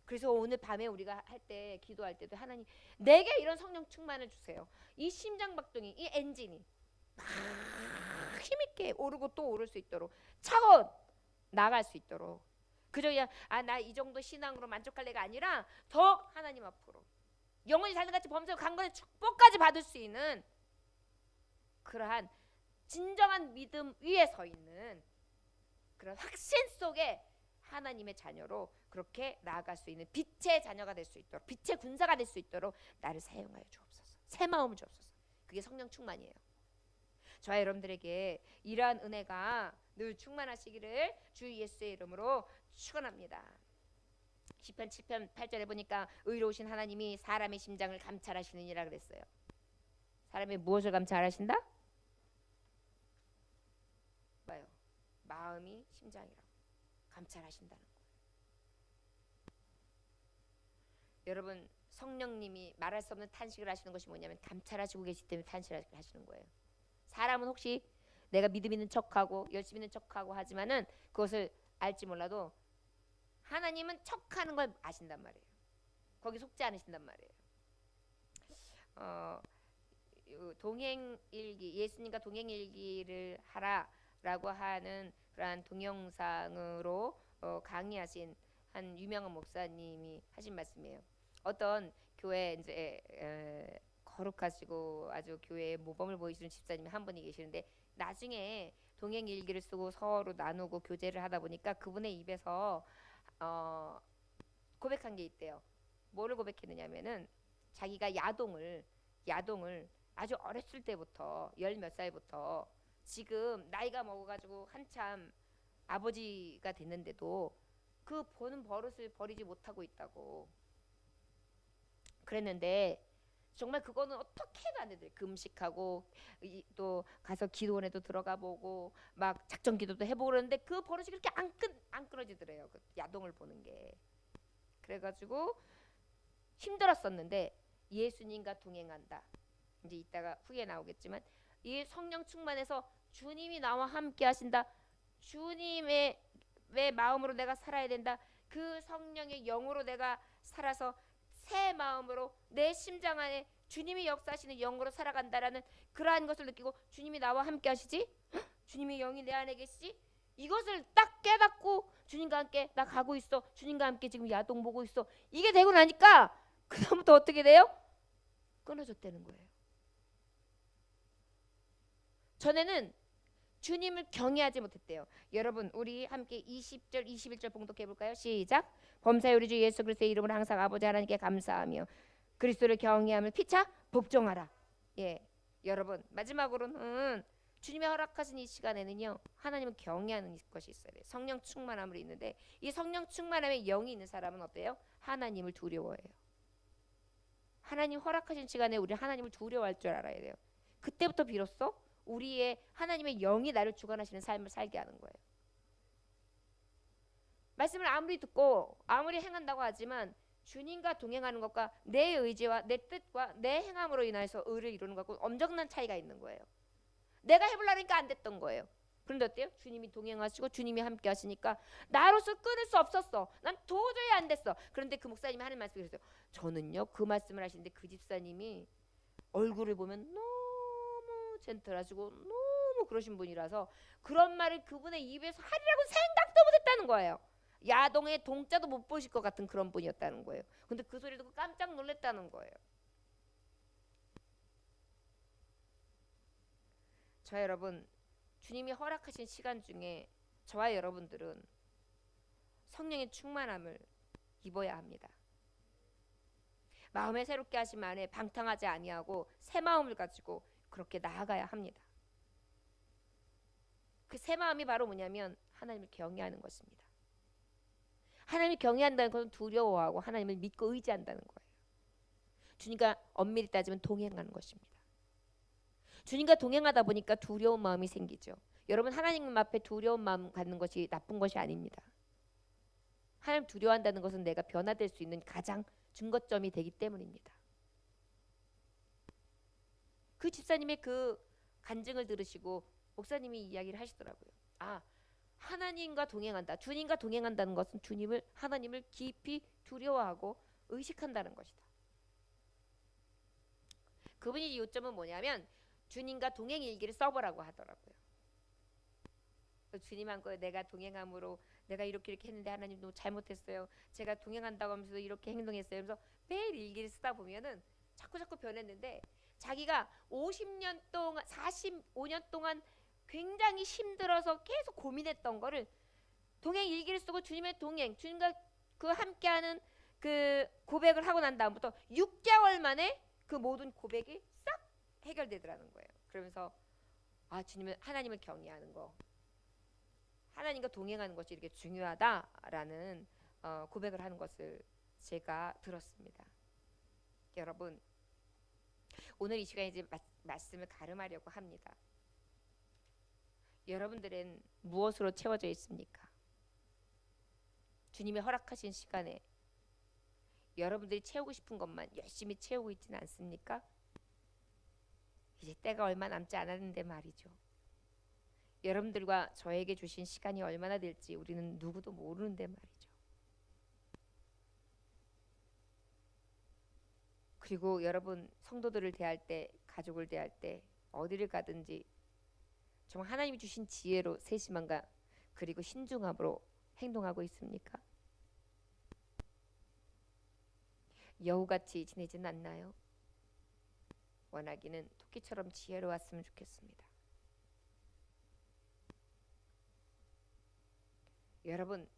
그래서 오늘 밤에 우리가 할 때, 기도할 때도 하나님 내게 이런 성령 충만을 주세요. 이 심장박동이, 이 엔진이 막 힘있게 오르고 또 오를 수 있도록, 차고 나갈 수 있도록. 그저 그냥 나 이 정도 신앙으로 만족할 내가 아니라 더욱 하나님 앞으로 영원히 달들같이 범사고 강건한 축복까지 받을 수 있는 그러한 진정한 믿음 위에 서 있는 그런 확신 속에 하나님의 자녀로 그렇게 나아갈 수 있는 빛의 자녀가 될 수 있도록, 빛의 군사가 될 수 있도록 나를 사용하여 주옵소서. 새 마음을 주옵소서. 그게 성령 충만이에요. 저와 여러분들에게 이러한 은혜가 늘 충만하시기를 주 예수의 이름으로 축원합니다. 시편 7편 8절에 보니까 의로우신 하나님이 사람의 심장을 감찰하시느니라 그랬어요. 사람의 무엇을 감찰하신다? 봐요. 마음이 심장이라고 감찰하신다는 거예요. 여러분, 성령님이 말할 수 없는 탄식을 하시는 것이 뭐냐면 감찰하시고 계시기 때문에 탄식을 하시는 거예요. 사람은 혹시 내가 믿음 있는 척하고 열심히 있는 척하고 하지만은 그것을 알지 몰라도 하나님은 척하는 걸 아신단 말이에요. 거기 속지 않으신단 말이에요. 동행일기, 예수님과 동행일기를 하라라고 하는 그러한 동영상으로 강의하신 한 유명한 목사님이 하신 말씀이에요. 어떤 교회 이제 거룩하시고 아주 교회에 모범을 보이시는 집사님이 한 분이 계시는데 나중에 동행일기를 쓰고 서로 나누고 교제를 하다 보니까 그분의 입에서 고백한 게 있대요. 뭐를 고백했느냐면은 자기가 야동을 아주 어렸을 때부터 열 몇 살부터 지금 나이가 먹어가지고 한참 아버지가 됐는데도 그 보는 버릇을 버리지 못하고 있다고 그랬는데 정말 그거는 어떻게 해도 안 되더래. 금식하고 또 가서 기도원에도 들어가 보고 막 작전 기도도 해보고 그러는데 그 버릇이 그렇게 안 끊어지더래요. 그 야동을 보는 게. 그래가지고 힘들었었는데 예수님과 동행한다. 이제 이따가 후에 나오겠지만 이 성령 충만해서 주님이 나와 함께 하신다. 주님의 마음으로 내가 살아야 된다. 그 성령의 영으로 내가 살아서 새 마음으로 내 심장 안에 주님이 역사하시는 영으로 살아간다라는 그러한 것을 느끼고 주님이 나와 함께 하시지? 주님의 영이 내 안에 계시지? 이것을 딱 깨닫고 주님과 함께 나 가고 있어. 주님과 함께 지금 야동 보고 있어. 이게 되고 나니까 그 다음부터 어떻게 돼요? 끊어졌다는 거예요. 전에는 주님을 경외하지 못했대요. 여러분 우리 함께 20절 21절 봉독해 볼까요? 시작. 범사에 우리 주 예수 그리스도의 이름으로 항상 아버지 하나님께 감사하며 그리스도를 경외함을 피차 복종하라. 예, 여러분 마지막으로는 주님의 허락하신 이 시간에는요 하나님을 경외하는 것이 있어야 돼요. 성령 충만함을 있는데 이 성령 충만함의 영이 있는 사람은 어때요? 하나님을 두려워해요. 하나님 허락하신 시간에 우리 하나님을 두려워할 줄 알아야 돼요. 그때부터 비로소 우리의 하나님의 영이 나를 주관하시는 삶을 살게 하는 거예요. 말씀을 아무리 듣고 아무리 행한다고 하지만 주님과 동행하는 것과 내 의지와 내 뜻과 내 행함으로 인해서 의를 이루는 것과 엄청난 차이가 있는 거예요. 내가 해보려니까 안 됐던 거예요. 그런데 어때요? 주님이 동행하시고 주님이 함께 하시니까 나로서 끊을 수 없었어. 난 도저히 안 됐어. 그런데 그 목사님이 하는 말씀이 그랬어요. 저는요 그 말씀을 하시는데 그 집사님이 얼굴을 보면 너무 젠틀하시고 너무 그러신 분이라서 그런 말을 그분의 입에서 하리라고 생각도 못했다는 거예요. 야동의 동자도 못 보실 것 같은 그런 분이었다는 거예요. 근데 그 소리 듣고 깜짝 놀랐다는 거예요. 저 여러분 주님이 허락하신 시간 중에 저와 여러분들은 성령의 충만함을 입어야 합니다. 마음에 새롭게 하심 안에 방탕하지 아니하고 새 마음을 가지고 그렇게 나아가야 합니다. 그 새 마음이 바로 뭐냐면 하나님을 경외하는 것입니다. 하나님을 경외한다는 것은 두려워하고 하나님을 믿고 의지한다는 거예요. 주님과 엄밀히 따지면 동행하는 것입니다. 주님과 동행하다 보니까 두려운 마음이 생기죠. 여러분, 하나님 앞에 두려운 마음 갖는 것이 나쁜 것이 아닙니다. 하나님 두려워한다는 것은 내가 변화될 수 있는 가장 증거점이 되기 때문입니다. 그 집사님의 그 간증을 들으시고 목사님이 이야기를 하시더라고요. 아, 하나님과 동행한다. 주님과 동행한다는 것은 하나님을 깊이 두려워하고 의식한다는 것이다. 그분이 요점은 뭐냐면 주님과 동행 일기를 써보라고 하더라고요. 주님하고 내가 동행함으로 내가 이렇게 했는데 하나님 너무 잘못했어요. 제가 동행한다고 하면서 이렇게 행동했어요. 그래서 매일 일기를 쓰다 보면은 자꾸 변했는데 자기가 50년 동안 45년 동안 굉장히 힘들어서 계속 고민했던 거를 동행 일기를 쓰고 주님의 동행, 주님과 그 함께하는 그 고백을 하고 난 다음부터 6개월 만에 그 모든 고백이 싹 해결되더라는 거예요. 그러면서 아, 하나님을 경외하는 거, 하나님과 동행하는 것이 이렇게 중요하다라는 고백을 하는 것을 제가 들었습니다. 여러분, 오늘 이 시간에 이제 말씀을 가름하려고 합니다. 여러분들은 무엇으로 채워져 있습니까? 주님이 허락하신 시간에 여러분들이 채우고 싶은 것만 열심히 채우고 있지는 않습니까? 이제 때가 얼마 남지 않았는데 말이죠. 여러분들과 저에게 주신 시간이 얼마나 될지 우리는 누구도 모르는데 말이죠. 그리고 여러분, 성도들을 대할 때, 가족을 대할 때 어디를 가든지 정말 하나님이 주신 지혜로 세심함과 그리고 신중함으로 행동하고 있습니까? 여우같이 지내지는 않나요? 원하기는 토끼처럼 지혜로웠으면 좋겠습니다. 여러분,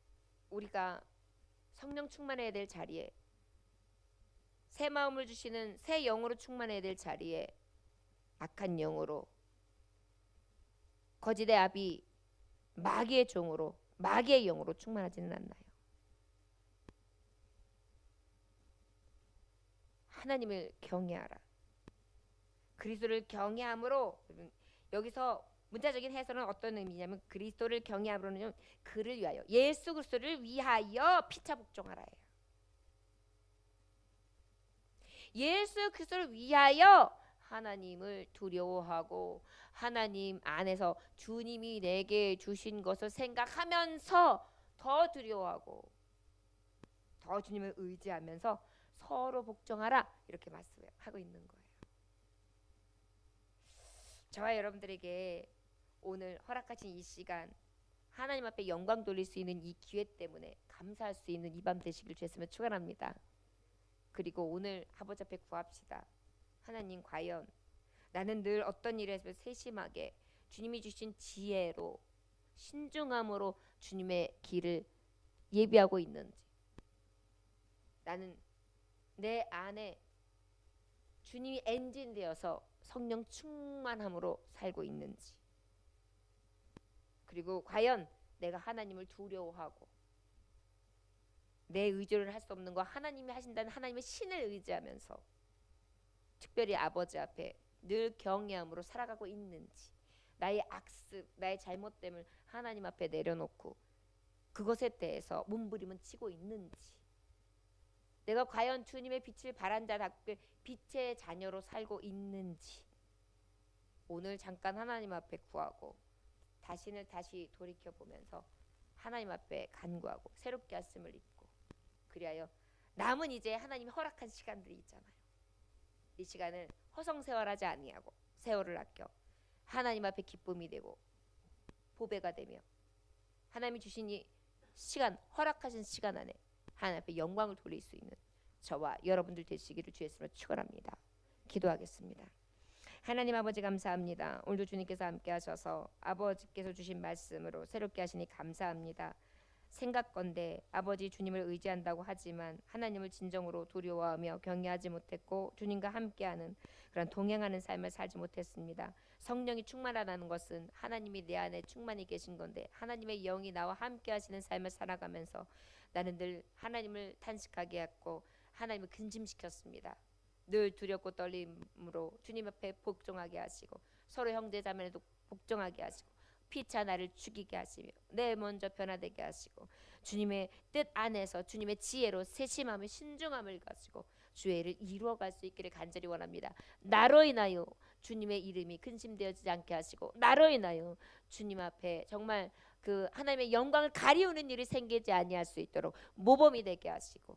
우리가 성령 충만해야 될 자리에, 새 마음을 주시는 새 영으로 충만해야 될 자리에 악한 영으로, 거짓의 아비, 마귀의 종으로, 마귀의 영으로 충만하지는 않나요? 하나님을 경외하라. 그리스도를 경외함으로, 여기서 문자적인 해설은 어떤 의미냐면 그리스도를 경외함으로는 그를 위하여, 예수 그리스도를 위하여 피차 복종하라예요. 예수 그리스도를 위하여 하나님을 두려워하고 하나님 안에서 주님이 내게 주신 것을 생각하면서 더 두려워하고 더 주님을 의지하면서 서로 복종하라, 이렇게 말씀하고 있는 거예요. 저와 여러분들에게 오늘 허락하신 이 시간, 하나님 앞에 영광 돌릴 수 있는 이 기회 때문에 감사할 수 있는 이 밤 되시길 주였으면 축원합니다. 그리고 오늘 아버지 앞에 구합시다. 하나님, 과연 나는 늘 어떤 일에서 세심하게 주님이 주신 지혜로 신중함으로 주님의 길을 예비하고 있는지, 나는 내 안에 주님이 엔진 되어서 성령 충만함으로 살고 있는지, 그리고 과연 내가 하나님을 두려워하고 내 의지를 할 수 없는 거 하나님이 하신다는 하나님의 신을 의지하면서 특별히 아버지 앞에 늘 경외함으로 살아가고 있는지, 나의 악습, 나의 잘못됨을 하나님 앞에 내려놓고 그것에 대해서 몸부림은 치고 있는지, 내가 과연 주님의 빛을 발한 자답게 빛의 자녀로 살고 있는지, 오늘 잠깐 하나님 앞에 구하고 자신을 다시 돌이켜보면서 하나님 앞에 간구하고 새롭게 하심을 입고, 그리하여 남은 이제 하나님이 허락한 시간들이 있잖아요. 이 시간을 허송세월하지 아니하고 세월을 아껴 하나님 앞에 기쁨이 되고 보배가 되며 하나님이 주신 이 시간, 허락하신 시간 안에 하나님 앞에 영광을 돌릴 수 있는 저와 여러분들 되시기를 주 예수로 축원합니다. 기도하겠습니다. 하나님 아버지, 감사합니다. 오늘도 주님께서 함께 하셔서 아버지께서 주신 말씀으로 새롭게 하시니 감사합니다. 생각건대 아버지 주님을 의지한다고 하지만 하나님을 진정으로 두려워하며 경외하지 못했고 주님과 함께하는 그런 동행하는 삶을 살지 못했습니다. 성령이 충만하다는 것은 하나님이 내 안에 충만히 계신 건데 하나님의 영이 나와 함께 하시는 삶을 살아가면서 나는 늘 하나님을 탄식하게 했고 하나님을 근심시켰습니다. 늘 두렵고 떨림으로 주님 앞에 복종하게 하시고 서로 형제 자매도 복종하게 하시고 피차 나를 죽이게 하시며 내 먼저 변화되게 하시고 주님의 뜻 안에서 주님의 지혜로 세심함을 신중함을 가지고 주의 일을 이루어갈 수 있기를 간절히 원합니다. 나로 인하여 주님의 이름이 근심되어지지 않게 하시고 나로 인하여 주님 앞에 정말 그 하나님의 영광을 가리우는 일이 생기지 아니할 수 있도록 모범이 되게 하시고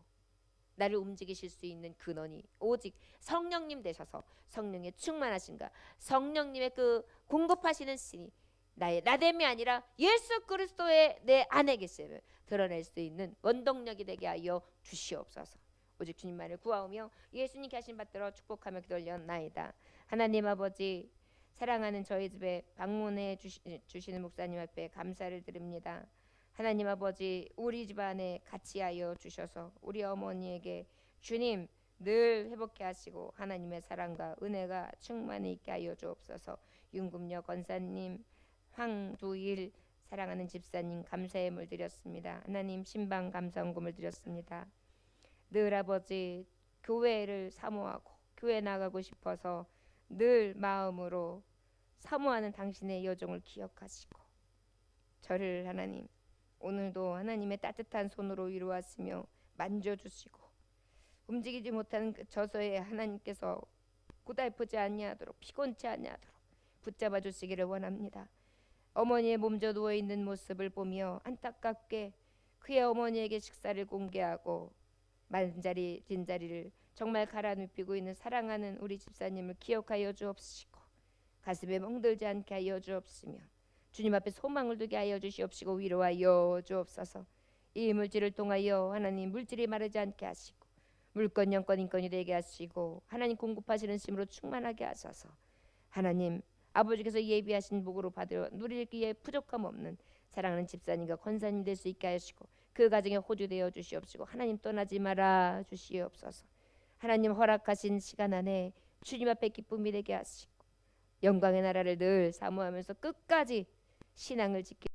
나를 움직이실 수 있는 근원이 오직 성령님 되셔서 성령의 충만하신가 성령님의 그 공급하시는 신이 나의 나됨이 아니라 예수 그리스도의 내 안에 계심을 드러낼 수 있는 원동력이 되게 하여 주시옵소서. 오직 주님만을 구하오며 예수님께 하신 받들어 축복하며 기도올려나이다. 하나님 아버지 사랑하는 저희 집에 방문해 주시는 목사님 앞에 감사를 드립니다. 하나님 아버지 우리 집안에 같이 하여 주셔서 우리 어머니에게 주님 늘 회복케 하시고 하나님의 사랑과 은혜가 충만히 있게 하여 주옵소서. 윤금녀 권사님 황두일 사랑하는 집사님 감사의 물 드렸습니다. 하나님 신방 감사원금을 드렸습니다. 늘 아버지 교회를 사모하고 교회 나가고 싶어서 늘 마음으로 사모하는 당신의 여정을 기억하시고 저를 하나님 오늘도 하나님의 따뜻한 손으로 위로하시며 만져주시고 움직이지 못하는 그 저서에 하나님께서 고달프지 아니하도록 피곤치 아니하도록 붙잡아 주시기를 원합니다. 어머니의 몸져 누워있는 모습을 보며 안타깝게 그의 어머니에게 식사를 공개하고 만자리 빈자리를 정말 갈아 눕히고 있는 사랑하는 우리 집사님을 기억하여 주옵시고 가슴에 멍들지 않게 하여 주옵시며 주님 앞에 소망을 두게 하여 주시옵시고 위로하여 주옵소서. 이 물질을 통하여 하나님 물질이 마르지 않게 하시고 물건 영권 인권이 되게 하시고 하나님 공급하시는 심으로 충만하게 하셔서 하나님 아버지께서 예비하신 복으로 받으러 누리기에 부족함 없는 사랑하는 집사님과 권사님 될 수 있게 하시고 그 가정에 호주되어 주시옵시고 하나님 떠나지 말아 주시옵소서. 하나님 허락하신 시간 안에 주님 앞에 기쁨이 되게 하시고 영광의 나라를 늘 사모하면서 끝까지 신앙을 지키